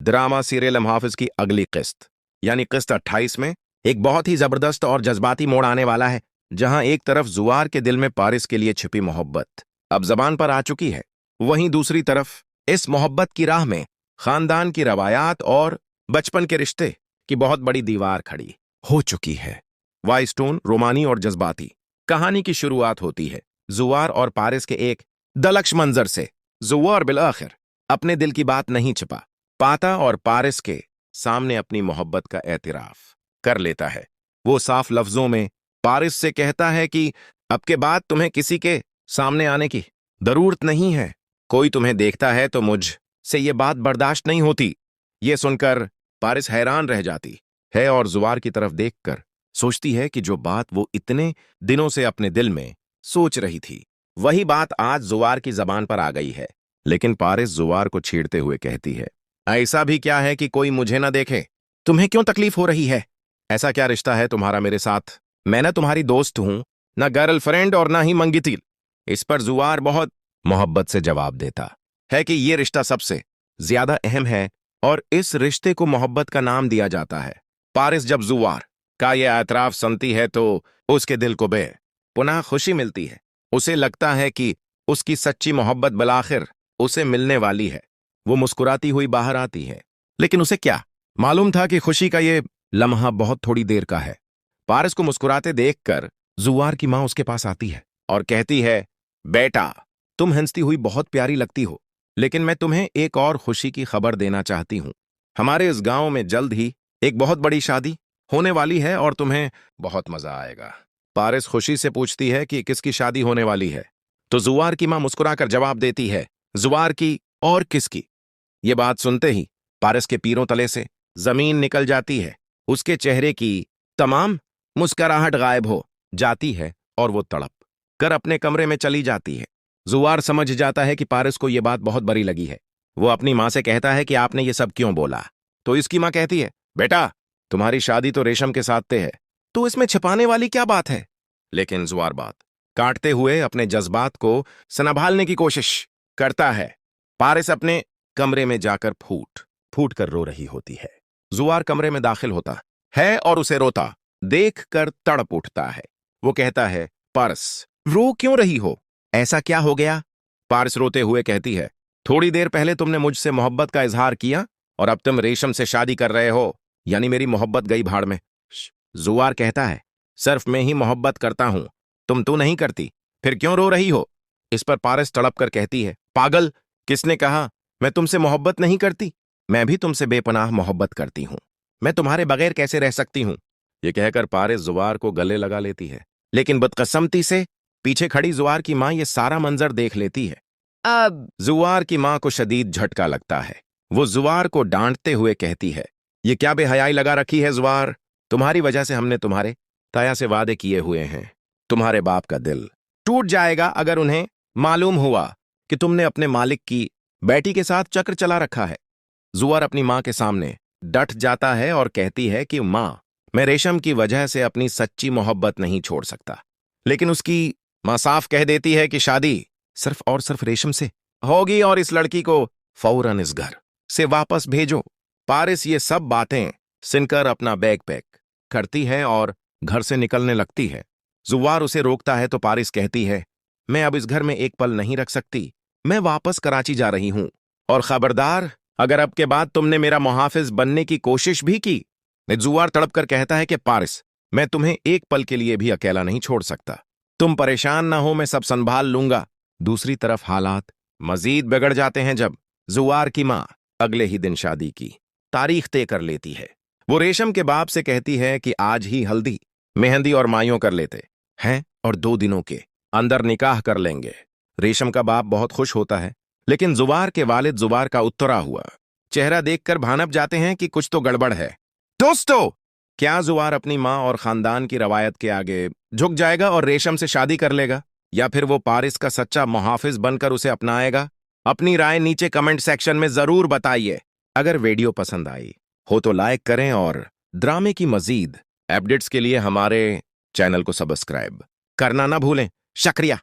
Drama serial हाफिज की अगली किस्त यानी किस्त 28 में एक बहुत ही जबरदस्त और जज्बाती मोड़ आने वाला है, जहां एक तरफ जुआर के दिल में पारिस के लिए छिपी मोहब्बत अब जबान पर आ चुकी है, वहीं दूसरी तरफ इस मोहब्बत की राह में खानदान की रवायात और बचपन के रिश्ते की बहुत बड़ी दीवार खड़ी हो चुकी है। वाइस्टोन रोमानी और जज्बाती कहानी की शुरुआत होती है जुआर और पारिस के एक दलक्ष मंजर से। जुआर बिलाखिर अपने दिल की बात नहीं छिपा पाता और पारिस के सामने अपनी मोहब्बत का एतराफ कर लेता है। वो साफ लफ्जों में पारिस से कहता है कि अब के बाद तुम्हें किसी के सामने आने की जरूरत नहीं है, कोई तुम्हें देखता है तो मुझ से ये बात बर्दाश्त नहीं होती। ये सुनकर पारिस हैरान रह जाती है और जुआर की तरफ देखकर सोचती है कि जो बात वो इतने दिनों से अपने दिल में सोच रही थी, वही बात आज जुआर की जबान पर आ गई है। लेकिन पारिस जुआर को छेड़ते हुए कहती है, ऐसा भी क्या है कि कोई मुझे ना देखे? तुम्हें क्यों तकलीफ हो रही है? ऐसा क्या रिश्ता है तुम्हारा मेरे साथ? मैं ना तुम्हारी दोस्त हूं, ना गर्लफ्रेंड और ना ही मंगितील। इस पर जुआर बहुत मोहब्बत से जवाब देता है कि यह रिश्ता सबसे ज्यादा अहम है और इस रिश्ते को मोहब्बत का नाम दिया जाता है। पारिस जब जुआर का यह एतराफ सुनती है तो उसके दिल को पुनः खुशी मिलती है। उसे लगता है कि उसकी सच्ची मोहब्बत बिलाखिर उसे मिलने वाली है। वो मुस्कुराती हुई बाहर आती है, लेकिन उसे क्या मालूम था कि खुशी का ये लम्हा बहुत थोड़ी देर का है। पारिस को मुस्कुराते देखकर जुआर की मां उसके पास आती है और कहती है, बेटा तुम हंसती हुई बहुत प्यारी लगती हो, लेकिन मैं तुम्हें एक और खुशी की खबर देना चाहती हूं। हमारे इस गांव में जल्द ही एक बहुत बड़ी शादी होने वाली है और तुम्हें बहुत मजा आएगा। पारिस खुशी से पूछती है कि किसकी शादी होने वाली है, तो जुआर की मां मुस्कुराकर जवाब देती है, जुआर की और किसकी? ये बात सुनते ही पारिस के पैरों तले से जमीन निकल जाती है। उसके चेहरे की तमाम मुस्कुराहट गायब हो जाती है और वो तड़प कर अपने कमरे में चली जाती है। जुआर समझ जाता है कि पारिस को यह बात बहुत बुरी लगी है। वो अपनी मां से कहता है कि आपने ये सब क्यों बोला? तो इसकी मां कहती है, बेटा तुम्हारी शादी तो रेशम के साथ तय है, तो इसमें छिपाने वाली क्या बात है? लेकिन जुआर बात काटते हुए अपने जज्बात को संभालने की कोशिश करता है। पारिस अपने कमरे में जाकर फूट फूट कर रो रही होती है। जुआर कमरे में दाखिल होता है और उसे रोता देखकर तड़प उठता है। वो कहता है, पारिस रो क्यों रही हो? ऐसा क्या हो गया? पारिस रोते हुए कहती है, थोड़ी देर पहले तुमने मुझसे मोहब्बत का इजहार किया और अब तुम रेशम से शादी कर रहे हो, यानी मेरी मोहब्बत गई भाड़ में। जुआर कहता है, सिर्फ मैं ही मोहब्बत करता हूं, तुम तो नहीं करती, फिर क्यों रो रही हो? इस पर पारिस तड़प कर कहती है, पागल, किसने कहा मैं तुमसे मोहब्बत नहीं करती? मैं भी तुमसे बेपनाह मोहब्बत करती हूं। मैं तुम्हारे बगैर कैसे रह सकती हूं? यह कहकर पारिस जुआर को गले लगा लेती है, लेकिन बदकिस्मती से पीछे खड़ी जुआर की मां यह सारा मंजर देख लेती है। अब जुआर की मां को शदीद झटका लगता है। वो जुआर को डांटते हुए कहती है, ये क्या बेहयाई लगा रखी है जुआर? तुम्हारी वजह से हमने तुम्हारे ताया से वादे किए हुए हैं। तुम्हारे बाप का दिल टूट जाएगा अगर उन्हें मालूम हुआ कि तुमने अपने मालिक की बेटी के साथ चक्र चला रखा है। जुआर अपनी मां के सामने डट जाता है और कहती है कि मां, मैं रेशम की वजह से अपनी सच्ची मोहब्बत नहीं छोड़ सकता। लेकिन उसकी मां साफ कह देती है कि शादी सिर्फ और सिर्फ रेशम से होगी और इस लड़की को फौरन इस घर से वापस भेजो। पारिस ये सब बातें सुनकर अपना बैग पैक करती है और घर से निकलने लगती है। जुआर उसे रोकता है तो पारिस कहती है, मैं अब इस घर में एक पल नहीं रख सकती, मैं वापस कराची जा रही हूं और खबरदार अगर अब के बाद तुमने मेरा मुहाफिज बनने की कोशिश भी की। जुआर तड़प कर कहता है कि पारिस, मैं तुम्हें एक पल के लिए भी अकेला नहीं छोड़ सकता, तुम परेशान ना हो, मैं सब संभाल लूंगा। दूसरी तरफ हालात मजीद बिगड़ जाते हैं जब जुआर की मां अगले ही दिन शादी की तारीख तय कर लेती है। वो रेशम के बाप से कहती है कि आज ही हल्दी मेहंदी और मायूं कर लेते हैं और 2 दिनों के अंदर निकाह कर लेंगे। रेशम का बाप बहुत खुश होता है, लेकिन जुआर के वालिद जुआर का उत्तरा हुआ चेहरा देखकर भानप जाते हैं कि कुछ तो गड़बड़ है। दोस्तों, क्या जुआर अपनी मां और खानदान की रवायत के आगे झुक जाएगा और रेशम से शादी कर लेगा, या फिर वो पारिस का सच्चा मुहाफिज बनकर उसे अपनाएगा? अपनी राय नीचे कमेंट सेक्शन में जरूर बताइए। अगर वीडियो पसंद आई हो तो लाइक करें और ड्रामे की मजीद अपडेट्स के लिए हमारे चैनल को सब्सक्राइब करना ना भूलें। शुक्रिया।